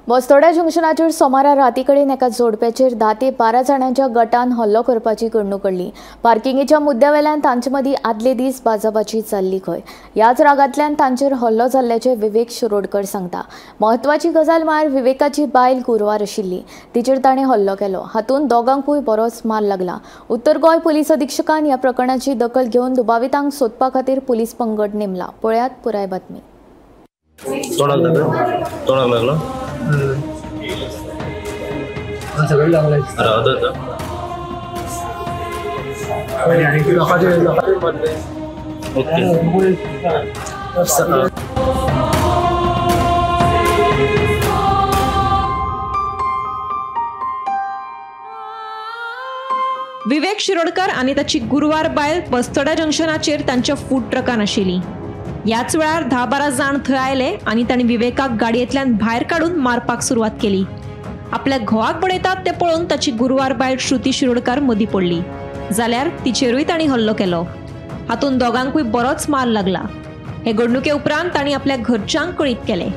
बस्तोड्या जंक्शनाचेर सोमारा राती कडेन एका जोडप्याचेर 10 ते 12 जाणांच्या गटान हल्लो करपाची घडणूक घडली। पार्किंगेच्या मुद्द्यावेल्यान तांचे मदीं आदले दीस बाजाबाची चल्ली खंय। ह्याच रागांतल्यान तांचेर हल्लो जाल्ल्याचे विवेक शिरोडकर सांगता। महत्वाची गजाल म्हळ्यार विवेकाची बायल गुरवार आशिल्ली, तिचेर ताणें हल्लो केलो। हातूंत दोगांकूय बरोच मार लागला। उत्तर गोंय पुलीस अधीक्षकान ह्या प्रकरणाची दखल घेवन दुबावितांक सोदपा खातीर पुलीस पंगड नेमला। पळयात पुराय बातमी। तोंडाक लागलो सगळं लागलंय विवेक शिरोडकर आणि त्याची गुरुवार बायल बस्तोड्या जंक्शनाचेर तांच्या फूड ट्रकान आशिल्ली। याच वेळार 10-12 जाण थंय आयले आणि तांणी विवेकाक गाडयेंतल्यान भायर काढून मारपाक सुरवात केली। आपल्या घोवाक बडयतात ते पळोवन ताची गुरुवार बायल श्रुती शिरोडकार मदीं पडली, जाल्यार तिचेरूय तांणी हल्लो केलो। हातूंत दोगांकूय बरोच मार लागला। हे घडणुके उपरांत तांणी आपल्या घरच्यांक कळीत केले।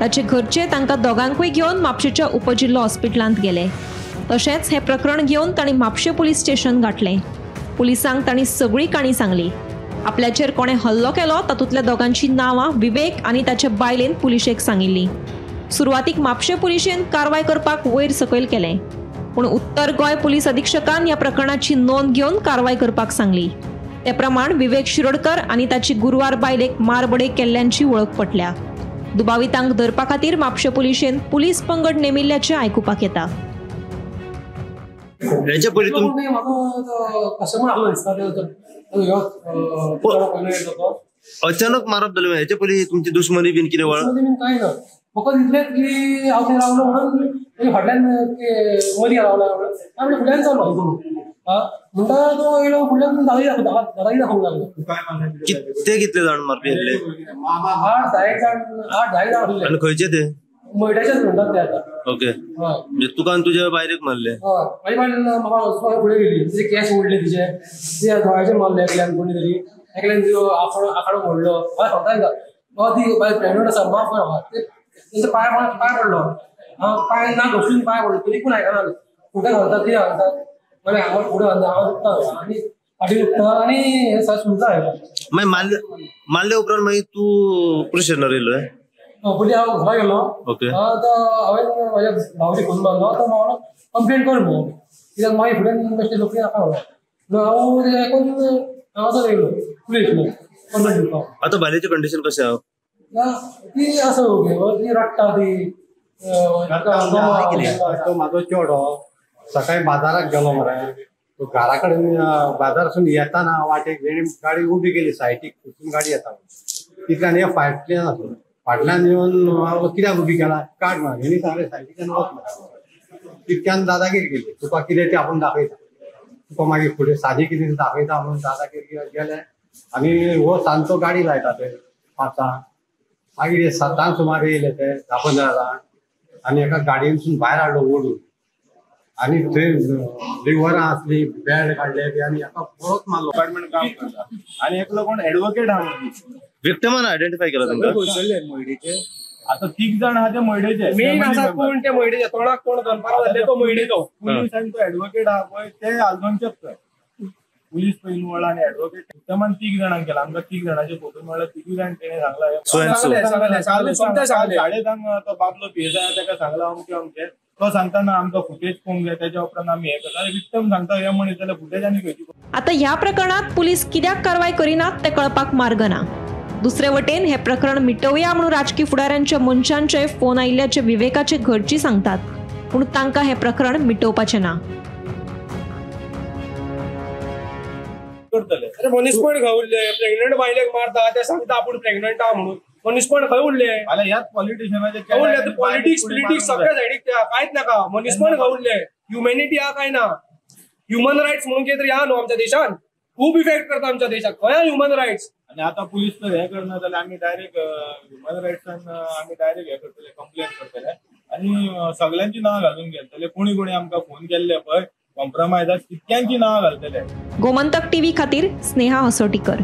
ताचे घरचे तांकां दोगांकूय घेवन म्हापशेच्या उपजिल्लो हॉस्पिटलांत गेले। तशेंच हे प्रकरण घेवन तांणी म्हापशे पुलीस स्टेशन गाठलें। पुलिसांक तांणी सगळी काणी सांगली। आपल्याचेर कोणे हल्लो केलो तातूंतल्या दोगांची नांवां विवेक आनी ताचे बायलेन पुलिशेक सांगिल्ली। सुरवातीक म्हापशे पुलिशेन कारवाय करपाक वयर सकयल केलें, पूण उत्तर गोंय पुलीस अधीक्षकान ह्या प्रकरणाची नोंद घेवन कारवाय करपाक सांगली। ते प्रमाण विवेक शिरोडकर आनी ताची गुरुवार बायलेक मारबडे केल्ल्यांची वळख पटल्या। दुबावितांक धरपा खातीर म्हापशे पुलिशेन पुलीस पंगड नेमिल्ल्याचें आयकुपाक येता। याच्या पयलीं अचानक मारप जालें। हेच्या पयलीं तुमची दुश्मनी बीन कितें वळ फकत इतलेंच की हांव थंय रावलो म्हणून फाटल्यान मदीं रावला आमी फुड्यान चलो म्हणटा तो येयलो फुड्यान दादागी दाखोवंक लागलो। कितले जाण मारपी आसले? 8-10 जाण आनी खंयचे ते? मयड्याचेच म्हणटात ते आतां। ओके, तुका आनी तुज्या बायलेक मारले? म्हाजी बायल म्हाका फुडें गेली, तिचे केस ओडले, तिचे दोळ्याचेर मारले एकल्यान, कोणी तरी एकल्यान आंखाडो मोडलो। म्हाका सांगता बाबा ती बायल प्रेग्नंट आसा, माफ कर म्हाका। तेंचो पांय पडलो, पांय ना घसरून पांय पडलो, तरी पूण आयकना। फुडें घालतात ती घालतात, मागीर हांगा फुडें घालता, हांगा दुखता आनी फाटीं दुखता आनी हें सुरता आयलो। मागीर मारले उपरांत मागीर तूं पुलीस स्टेशनार येयलो? पयलीं हांव घरा गेलो, हांवें म्हाज्या भावाची फोन मारलो, तो म्हाका कंप्लेन कर म्हणून, कित्याक मागीर फुडें बेश्टे लोक नाका म्हणून हांव तें आयकून हांगासर येयलो पुलीस कंप्लेन दिवपाक। आतां बायलेचें कंडिशन कशें आहा? ती आसा ती रडटा, ती म्हाजो चेडो सकाळी बाजाराक गेलो मरे, तो घरा कडेन बाजारासून येताना वाटेक गाडी उबी केली, सायटीक गाडी येता, तितल्यान हे फाटल्यान आसलो, फाटल्यान येवन कित्याक उबी केला काड म्हण हेणी सांगलें सायटीच्यान वच। तितक्यान दादागीर केली, तुका कितें तें आपूण दाखयता, तुका मागीर फुडें सादी कितें दाखयता म्हणून दादागीर गेले आनी हो सांजचो गाडी लायता ते 5 मागीर 7 सुमार येयले ते 10-15 जाण आनी एका गाडयेनसून भायर हाडलो ओडून आनी थंय लिव्हरां आसली, बेड काडले ते आनी एका बरोच मारलो। डिपार्टमेंट काम करता आनी एकलो कोण एडवोकेट आहा विक्टिमान आयडेंटिफाय केला तांकां? मोयडेचे आता 3 जाण आहा ते मोयडेचे मेन आसा, कोण ते मोयडेचे तोंडाक कोण दनपारां जाल्ले तो मोयडेचो। पुलीस आनी तो एडवोकेट आहा पळय ते आल्दोनचेच थंय, पुलीस इन्वॉल्व आनी एडवोकेट विक्टिमान 3 जाणांक केला। आमकां 3 जाणांचे फोटो मेळ्ळे, 3 जाण तेणे सांगला साडे तो बाबलो भेजा ताका सांगला अमके तो सांगताना आमकां फुटेज पळोवंक जाय, त्याच्या उपरांत आमी हें करता। विक्टिम सांगता हे म्हणत जाल्यार फुटेज आनी खंयची। आता ह्या प्रकरणात पुलीस कित्याक कारवाय करिनात ते कळपाक मार्ग ना। दुसरे वटेन हे प्रकरण मिटवया म्हणून राजकीय फुडाऱ्यांच्या मनशांचे फोन आयिल्ल्याचे विवेकाचे घरची सांगतात, पूण तांकां हे प्रकरण मिटोवपाचें ना। मनीसपण खंय उरले? प्रेग्नंट बायलेक मारता ते सांगता आपूण प्रेग्नंट आहा म्हणून, मनीसपण खंय उरले? ह्याच पॉलिटिशियनाचे पॉलिटिक्स सगळ्या सायडीक कांयच नाका, मनीसपण खंय उरले? ह्युमॅनिटी आहा काय ना? ह्युमन रायट्स म्हणून कितें तरी आहा न्हू आमच्या देशान? खूब इफेक्ट करता आमच्या देशाक, खंय ह्युमन रायट्स? आणि आता पुलीस तर हे करना जाल्यार आमी डायरेक्ट ह्युमन रायट्सान आमी डायरेक्ट हे करतले, कंप्लेन करतले आनी सगळ्यांची नांव घालून घेतले। कोणी आमकां फोन केल्ले पळय कॉम्प्रोमायजाक तितक्यांची नांव घालतले। गोमंतक टीव्ही खातीर स्नेहा हसोटीकर।